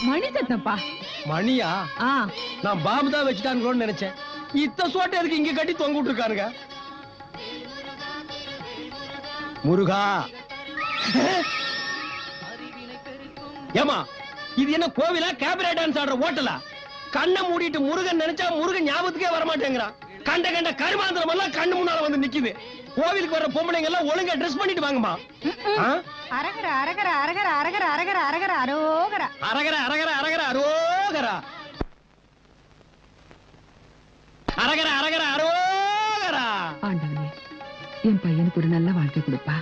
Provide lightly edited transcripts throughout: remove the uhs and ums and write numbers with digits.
மணி சத்தப்பா. மணியா? நான் பாம்பு தான் வச்சுட்டான்னு நினைச்சேன். இத்த சோட்டை எதுக்கு இங்க கட்டி தொங்க விட்டுருக்கானுங்க? முருகா, ஏமா இது என்ன கோவிலா கேபரே டான்ஸ் ஆடுற ஹோட்டலா? கண்ணை மூடிட்டு முருகன் நினைச்சா முருகன் ஞாபகத்துக்கே வரமாட்டேங்கிறான். கண்ட கண்ட கருமாந்திரம் எல்லாம் கண்ணு முன்னால வந்து நிக்குது. கோவிலுக்கு வர பொம்பளைங்க எல்லாம் ஒழுங்கா ட்ரெஸ் பண்ணிட்டு வாங்கம்மா. அரகர அரகர அரகர அரகர அரகர அரகர அரோகர அரகர அரகர அரகர அரோகர அரகர அரகர அரோகர. ஆண்டவனே, என் பையனுக்கு ஒரு நல்ல வாழ்க்கை கொடுப்பா.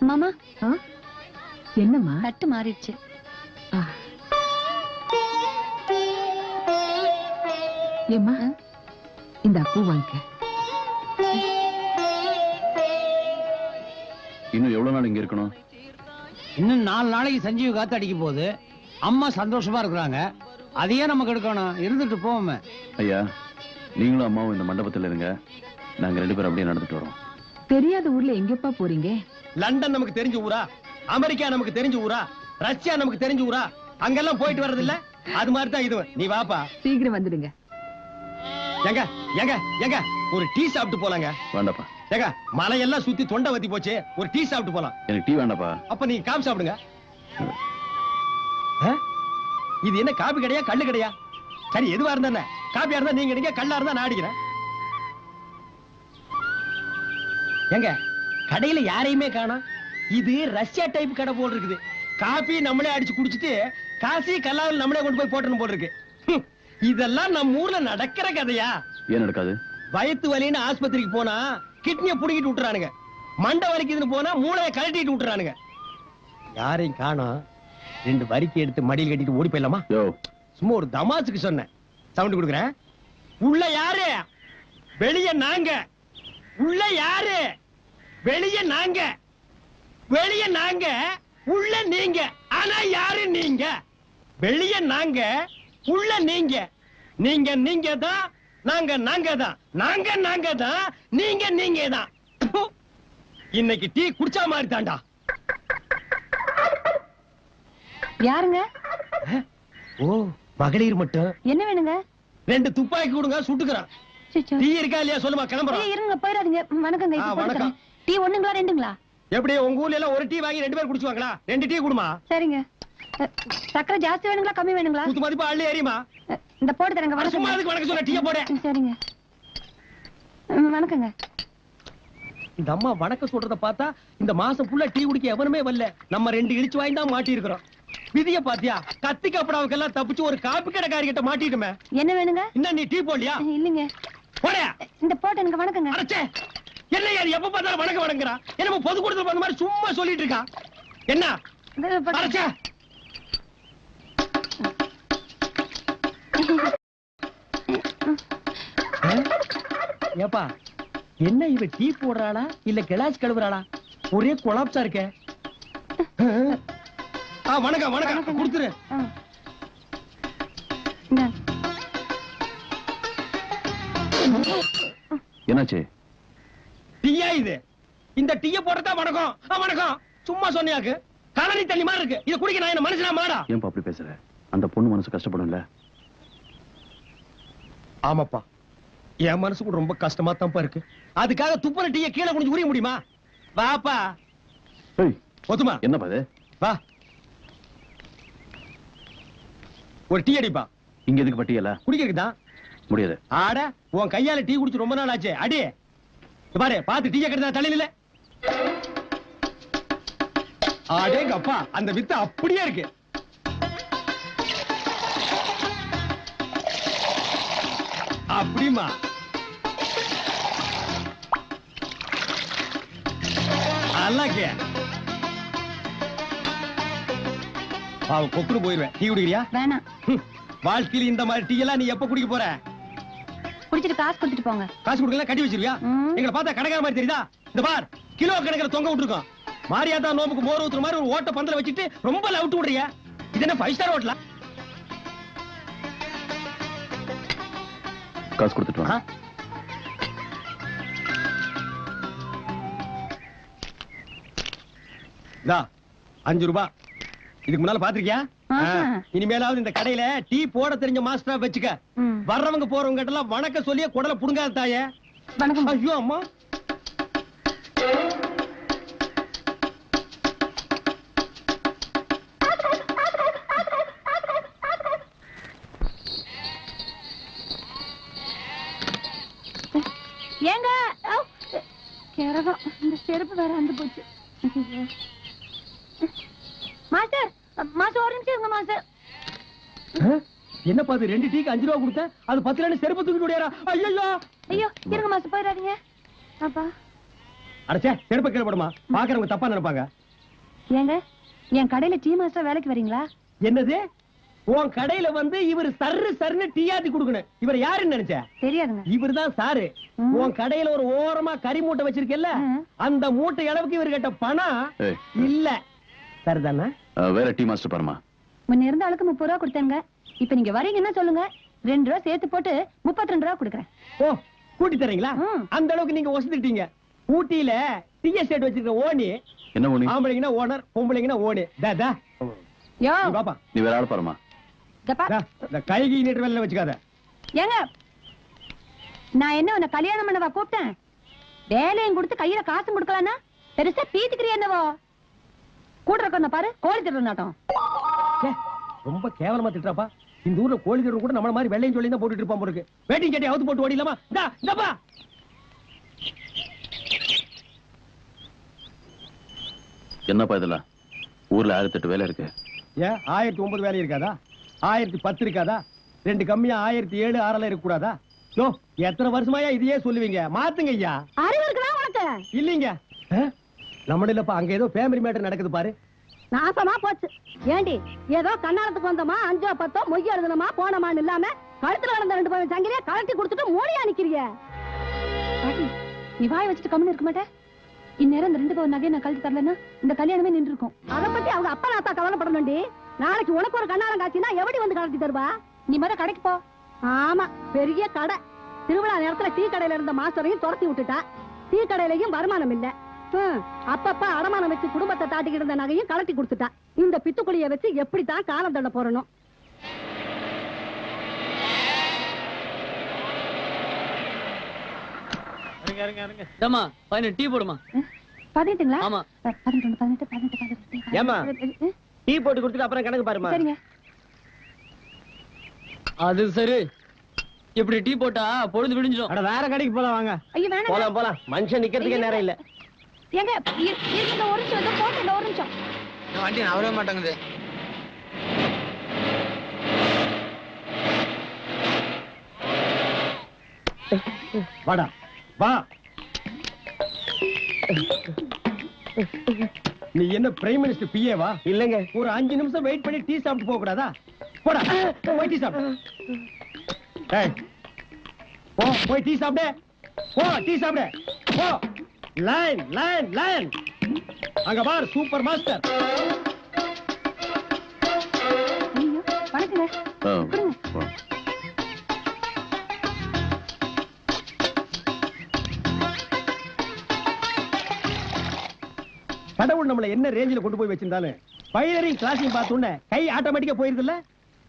மாமா, என்னம்மா? தட்டு மாறிடுச்சு. ஏம்மா, இந்த பூ வாங்க. இன்னும் எவ்வளவு நாள் இங்க இருக்கணும்? இன்னும் 4 நாளைக்கு சஞ்சீவ் காத்து அடிக்க போகுது. அம்மா சந்தோஷமா இருக்கிறாங்க. அதையே நமக்கு எடுக்கணும். இருந்துட்டு போவோமே. ஐயா, நீங்களும் அம்மாவும் இந்த மண்டபத்தில் இருங்க. நாங்க 2 பேரும் அப்படியே நடந்துட்டு வரோம். தெரியாத ஊர்ல எங்கப்பா போறீங்க? லண்டன் நமக்கு தெரிஞ்ச ஊரா? அமெரிக்கா நமக்கு தெரிஞ்ச ஊரா? ரஷ்யா நமக்கு தெரிஞ்ச ஊரா? அங்கெல்லாம் போயிட்டு வர்றது இல்ல. அது மாதிரி தான் இது. நீ வாப்பா, சீக்கிரம் வந்துடுங்க. எங்க எங்க எங்க ஒரு டீ சாப்பிட்டு போலாங்க. வேண்டாப்பா. ஏங்க, மலையெல்லாம் சுத்தி தொண்டை வத்தி போச்சு. ஒரு டீ சாப்பிட்டு போலாம். எனக்கு டீ வேண்டாப்பா. அப்ப நீ காபி சாப்பிடுங்க. இது என்ன காபி கடையா கல்லு கடையா? சரி, எதுவா இருந்தா காபியா இருந்தா நீங்க நீங்க, கல்லா இருந்தா நான் அடிக்கிறேன். எங்க கடையில யாரையுமே காணோம். இது ரஷ்யா டைப் கடை போல் இருக்குது. காபி நம்மளே அடிச்சு குடிச்சிட்டு காசி கல்லாவில் நம்மளே கொண்டு போய் போட்டணும் போல் இருக்கு. இதெல்லாம் நம்ம ஊர்ல நடக்கிற கதையா? ஏன் நடக்காது? வயிற்று வலின்னு ஆஸ்பத்திரிக்கு போனா கிட்னியை புடுங்கிட்டு விட்டுறானுங்க. மண்டை வலிக்குதுன்னு போனா மூளையை கழட்டிட்டு விட்டுறானுங்க. யாரையும் காணோம். 2 வரிக்கை எடுத்து மடியில் கட்டிட்டு ஓடி போயிடலாமா? சும்மா ஒரு தமாசுக்கு சொன்னேன். சவுண்ட் கொடுக்குறேன். உள்ள யாரு? வெளியே நாங்க. உள்ள யாரு? வெளியே நாங்க. வெளியே நாங்க, உள்ள நீங்க. ஆனா யாரு நீங்க? வெளியே நாங்க, உள்ள நீங்க. நீங்க நீங்க தான், நாங்க நாங்க தான். நாங்க நாங்க தான், நீங்க நீங்க தான். இன்னைக்கு டீ குடிச்சா மாதிரி தாண்டா. யாருங்க? ஓ, மகளிர் மட்டும். என்ன வேணுங்க? 2 துப்பாக்கி கொடுங்க, சுட்டுக்கிறான். டீ இருக்கா இல்லையா சொல்லுமா, கிளம்புறோம். இருங்க, போயிடாதீங்க. வணக்கங்க. வணக்கம். டீ 1ங்களா 2ங்களா? எப்படி உங்க ஊர்ல எல்லாம் ஒரு டீ வாங்கி 2 பேர் குடிச்சுவாங்களா? 2 டீ குடுமா. சரிங்க. சக்கரை ஜாஸ்தி வேணுங்களா கம்மி வேணுங்களா? குத்து மதிப்பா அள்ளி ஏறிமா. இந்த போட்டு தரங்க. வணக்கம். சும்மா அதுக்கு வணக்கம் சொல்ல, டீய போடு. சரிங்க. வணக்கங்க. இந்த அம்மா வணக்கம் சொல்றத பார்த்தா இந்த மாசம் ஃபுல்லா டீ குடிக்க எவனுமே வரல. நம்ம 2 இடிச்சு வாங்கி தான் மாட்டி இருக்கிறோம். விதிய பாத்தியா? கத்தி கப்படாவுக்கெல்லாம் தப்பிச்சு ஒரு காப்பி கடைக்காரி கிட்ட மாட்டிட்டுமே. என்ன வேணுங்க? இன்ன நீ டீ போடலையா? இல்லங்க. போடா. இந்த போட்டு எனக்கு வணக்கங்க. அடச்சே, என்ன யார் எப்ப பார்த்தாலும் வணக்கம் வணங்குறா? என்ன பொது கூட்டத்துல வந்த மாதிரி சும்மா சொல்லிட்டு இருக்கா? என்ன அடச்சே? ஏப்பா, என்ன இவ டீ போடுறாளா இல்ல கிளாஸ் கழுவுறாளா? ஒரே கொலாப்ஸா இருக்கே. வணக்கம் வணக்கம். கொடுத்துரு. என்னாச்சு? டீயா இது? இந்த டீய போடுறதா வணக்கம்? வணக்கம் சும்மா சொன்னியாக்கு. கலனி தண்ணி மாதிரி இருக்கு. இத குடிக்க நான் என்ன மனுஷனா மாடா? ஏன்பா அப்படி பேசுற? அந்த பொண்ணு மனசு கஷ்டப்படும்ல. ஆமாப்பா, என் மனசு கூட ரொம்ப கஷ்டமா தான்ப்பா இருக்கு. அதுக்காக துப்புன டீய கீழே குனிஞ்சு உரிய முடியுமா? வாப்பா. ஒத்துமா? என்னப்பா இது? வா, ஒரு டீ அடிப்பா. இங்க எதுக்கு பட்டியல? குடிக்கிறதுதான். முடியாது. ஆட, உன் கையால டீ குடிச்சு ரொம்ப நாள் ஆச்சு. அடி பாரு, பாத்து டீ கட்டுறதா தலையில. ஆடேங்க அப்பா, அந்த வித்து அப்படியே இருக்கு. அப்படிமா? நல்லா கே பாவ கொக்குடு போயிருவேன். டீ குடிக்கிறியா? வேணாம். வாழ்க்கையில இந்த மாதிரி டீ எல்லாம் நீ எப்ப குடிக்க போற? குடிச்சிட்டு காசு கொடுத்துட்டு போங்க. காசு கொடுக்கல கட்டி வச்சிருவியா? ம். எங்களை பார்த்தா கடைக்கார மாதிரி தெரியுதா? இந்த பார் கிலோ கணக்கில் தொங்க விட்டுருக்கோம். மாரியாதா நோம்புக்கு மோர் ஊத்துற மாதிரி ஒரு ஓட்ட பந்தல வச்சுட்டு ரொம்ப லவுட்டு விடுறியா? இது என்ன 5 ஸ்டார் ஹோட்டலா? காசு கொடுத்துட்டு வாங்க. இதா 5 ரூபாய். இதுக்கு முன்னால பாத்திருக்கியா? ஆஹா. இனிமேலாவது இந்த கடையில டீ போட தெரிஞ்ச மாஸ்டரா வச்சுக்க. ம். வர்றவங்க போறவங்க கிட்ட எல்லாம் வணக்கம் சொல்லியே குடல புடுங்காத தாயே. வணக்கம். ஐயோ அம்மா. ஏங்க கிரகம் இந்த செருப்பு வேற வந்து போச்சு. மாஸ்டர் மாஸ்டர் ஒரு நிமிஷம் இருங்க மாஸ்டர். என்ன பாத்து 2 டீக்கு 5 ரூபாய் கொடுத்தேன். அது 10 ரூபாய் செருப்பு தூக்கிட்டு ஓடியாரா? ஐயோ ஐயோ இருங்க மாஸ்டர் போயிடாதீங்க. அப்பா அடச்சே செருப்பு கீழ போடுமா. பாக்குறவங்க தப்பா நினைப்பாங்க. ஏங்க என் கடையில டீ மாஸ்டர் வேலைக்கு வரீங்களா? என்னது? உன் கடையில வந்து இவர் சர்ன்னு டீ ஆத்தி குடுக்கணும். இவர் யாருன்னு நினைச்ச? தெரியாதுங்க. இவர்தான் சாரு. ம். உன் கடையில ஒரு ஓரமா கறி மூட்டை வச்சிருக்கல, ம். அந்த மூட்டை அளவுக்கு இவர் கிட்ட பணம் ஏய், இல்ல. சரிதானே? வேற டீ மாஸ்டர் பாருமா. முன்ன இருந்த ஆளுக்கு 30 ரூபா கொடுத்தேங்க. இப்ப நீங்க வரீங்கன்னா சொல்லுங்க, 2 ரூபா சேர்த்து போட்டு 32 ரூபா கொடுக்குறேன். ஓ கூட்டி தரீங்களா? ம். அந்த அளவுக்கு நீங்க ஒசந்துட்டீங்க. ஊட்டியில டீ எஸ்டேட் வச்சிருக்க ஓனி. என்ன ஒண்ணு? ஆம்பளைங்கன்னா ஓனர், பொம்பளைங்கன்னா ஓனி. யோ பாப்பா நீ வேற ஆள் பாருமா. இதப்பா. இந்த கைகி நீட்டு வேலை வச்சுக்காத. ஏங்க நான் என்ன உன்னை கல்யாணம் பண்ணவா கூப்பிட்டேன்? வேலையும் கொடுத்து கையில காசும் கொடுக்கலன்னா பெருசா பீத்துக்கிறியா என்னவோ? கூட இருக்க பாரு கோழி திட்டு நாட்டம். ரொம்ப கேவலமா திட்டுறாப்பா. இந்த ஊர்ல கோழி திட்டு கூட நம்மள மாதிரி வெள்ளையும் சொல்லி தான் போட்டுட்டு இருப்பான் போருக்கு. வேட்டிங் சட்டை அவுத்து போட்டு ஓடிலாமா? இந்தப்பா என்னப்பா இதெல்லாம்? ஊர்ல 1008 வேலை இருக்கு. ஏன் 1009 வேலை இருக்காதா? 1010 இருக்காதா? 2 கம்மியா 1007 6 இருக்க கூடாதா? யோ எத்தனை வருஷமாயா இதையே சொல்லுவீங்க? மாத்துங்க ஐயா. அறிவு இருக்குதா உனக்கு? இல்லீங்க. நம்மள இல்லப்பா, அங்க ஏதோ ஃபேமிலி மேட்டர் நடக்குது பாரு. நாசமா போச்சு. ஏண்டி ஏதோ கண்ணாலத்துக்கு வந்தோமா 5 10 மொய் எழுதணுமா போனமான்னு இல்லாம கழுத்துல வளர்ந்த 2 பவுன் சங்கிலிய கழட்டி கொடுத்துட்டு மூடியா நிக்கிறிய? பாட்டி நீ வாய் வச்சுட்டு கம்முன்னு இருக்க மாட்டே? இந்நேரம் இந்த 2 பவுன் நகையை நான் கழட்டி தரலன்னா இந்த கல்யாணமே நின்று இருக்கும். அதை பத்தி அவங்க அப்பா நாத்தா கவலைப்படணும்டி. நாளைக்கு உனக்கு ஒரு கண்ணாலம் காட்சினா எப்படி வந்து கழட்டி தருவா? நீ மொத கடைக்கு போ. ஆமா பெரிய கடை. திருவிழா நேரத்துல டீ கடையில இருந்த மாஸ்டரையும் துரத்தி விட்டுட்டா. டீ கடையிலயும் வருமானம் இல்ல. அப்பப்ப அடமானம் வச்சு குடும்பத்தை தாட்டிக்கிட்டு இருந்த நகையும் கலட்டி கொடுத்துட்டா. இந்த பித்துக்குழிய வச்சு எப்படித்தான் காலம் தள்ள போறணும்? டீ போடுமா? 18ங்களா? ஆமா. 18 18 18 ஏம்மா? 18. டீ போட்டு கொடுத்துட்டு அப்புறம் கணக்கு பாருமா. சரிங்க. அது சரி. இப்படி டீ போட்டா பொழுது விடிஞ்சிடும். அட வேற கடைக்கு போலாம் வாங்க. ஐயோ வேணாம். போலாம் போலாம். மனுஷன் நிக்கிறதுக்கே நேரம் இல்ல. ஏங்க இருங்க ஒரு நிமிஷம் ஏதோ போட்டு ஒரு நிமிஷம். வண்டி நவரவே மாட்டேங்குது. வாடா வா. நீ என்ன பிரைம் மினிஸ்டர் பிஏவா? இல்லங்க. ஒரு 5 நிமிஷம் வெயிட் பண்ணி டீ சாப்பிட்டு போக கூடாதா? போடா போய் டீ சாப்பிடு. டேய் போ போய் டீ சாப்பிடு. போ டீ சாப்பிடு. போ. Line line line. அங்க பார் சூப்பர் மாஸ்டர். ஐயோ வணக்கங்க. கடவுள் நம்மள என்ன ரேஞ்சில கொண்டு போய் வச்சிருந்தாலும் பைலரிங் கிளாஸையும் பார்த்த உடனே கை ஆட்டோமேட்டிக்கா போயிருதுல்ல.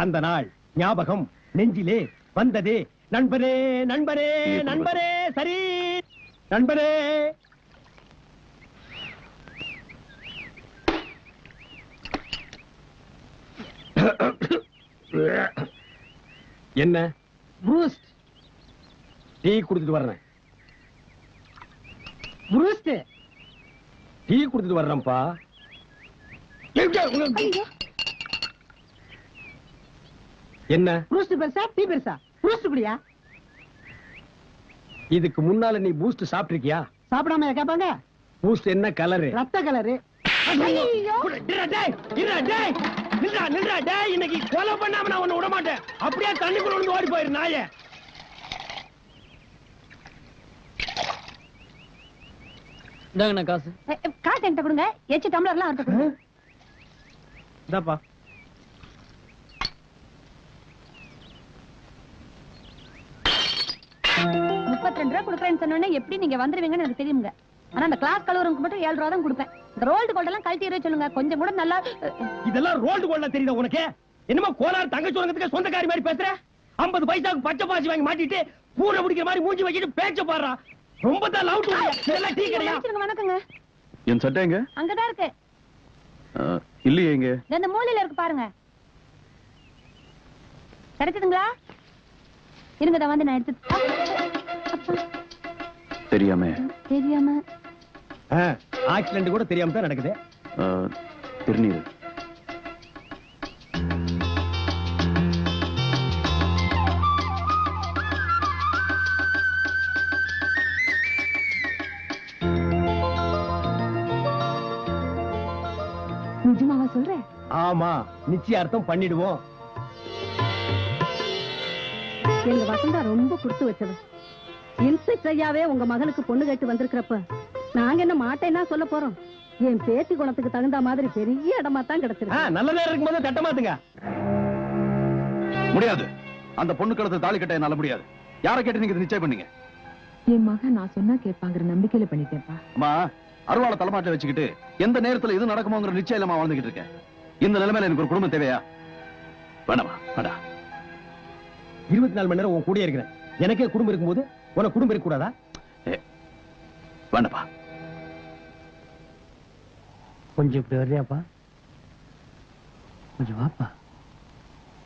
அந்த நாள் ஞாபகம் நெஞ்சிலே வந்ததே. நண்பனே நண்பனே நண்பனே சரி நண்பனே. என்ன ப்ரூஸ்ட் டீ குடிச்சிட்டு வர்றேன். ப்ரூஸ்ட் டீ குடிச்சிட்டு வர்றேன்ப்பா. என்ன ப்ரூஸ்ட் பெருசா டீ பெருசா? ப்ரூஸ்ட் குடியா? இதுக்கு முன்னால நீ பூஸ்ட் சாப்பிட்டிருக்கியா? சாப்பிடாம கேட்பாங்க. பூஸ்ட் என்ன கலரு? ரத்த கலரு. இன்னைக்கு கொலை பண்ணாம நான் உன்னை விட மாட்டேன். அப்படியே தண்ணிக்குள்ள விழுந்து ஓடி போயிரு நாயே. இந்தாங்கண்ணா காசு. காசு என்கிட்ட கொடுங்க. எச்சு டம்ளர்லாம் அவர்கிட்ட கொடுங்க. இந்தாப்பா. ₹32 கொடுக்குறேன்னு சொன்னோன்னே எப்படி நீங்க வந்துருவீங்கன்னு எனக்கு தெரியுங்க. ஆனா அந்த கிளாஸ் கலவருக்கு மட்டும் 7 ரூபா தான் கொடுப்பேன். இந்த ரோல்டு கோல்ட் எல்லாம் கழட்டி எறிய சொல்லுங்க. கொஞ்சம் கூட நல்லா. இதெல்லாம் ரோல்டு கோல்டா தெரியுதா உனக்கு? என்னமோ கோலார் தங்க சுரங்கத்துக்கு சொந்தக்காரி மாதிரி பேசுற. 50 பைசாவுக்கு பச்சை பாசி வாங்கி மாட்டிட்டு பூனை பிடிக்கிற மாதிரி மூஞ்சி வச்சிட்டு பேச்ச பாடுறா. ரொம்ப தான் லவுட். இதெல்லாம் டீ கடையா? வணக்கங்க. என் சட்டை எங்க? அங்கதான் இருக்கு. இல்லையே எங்க? இந்த மூலையில இருக்கு பாருங்க. கிடைச்சதுங்களா? இருங்க தான் வந்து நான் எடுத்து. தெரியாம ஆக்சிடென்ட் கூட தெரியாம தான் நடக்குது. திருநீர். நிஜமாவா சொல்றேன்? ஆமா, நிச்சயார்த்தம் பண்ணிடுவோம். எங்க வசந்தா ரொம்ப கொடுத்து வச்சவ. இன்ஸ்பெக்டர் ஐயாவே உங்க மகனுக்கு பொண்ணு கேட்டு வந்திருக்கிறப்ப நாங்க என்ன மாட்டேன்னா சொல்ல போறோம். என் பேத்தி குணத்துக்கு தகுந்த மாதிரி பெரிய இடமா தான் கிடைச்சிருக்கு. நல்ல நேரம் இருக்கும்போது தட்ட மாத்துங்க. முடியாது. அந்த பொண்ணு கழுத்து தாலி கட்ட என்னால முடியாது. யாரை கேட்டு நீங்க நிச்சயம் பண்ணீங்க? என் மகன் நான் சொன்னா கேட்பாங்கிற நம்பிக்கையில பண்ணிட்டேன்ப்பா. அம்மா, அருவாளை தலைமாட்டில வச்சுக்கிட்டு எந்த நேரத்துல இது நடக்குமோங்கிற நிச்சயம் இல்லாம வாழ்ந்துகிட்டு இருக்கேன். இந்த நிலைமையில எனக்கு ஒரு குடும்பம் தேவையா? வேணாமா? வேண்டாம். 24 மணி நேரம் உன் கூட இருக்கிறேன். எனக்கே குடும்பம் இருக்கும்போது உனக்கு குடும்பம் இருக்க கூடாதா? வேண்டாப்பா. கொஞ்சம் இப்படி வர்றியாப்பா? கொஞ்சம் வாப்பா.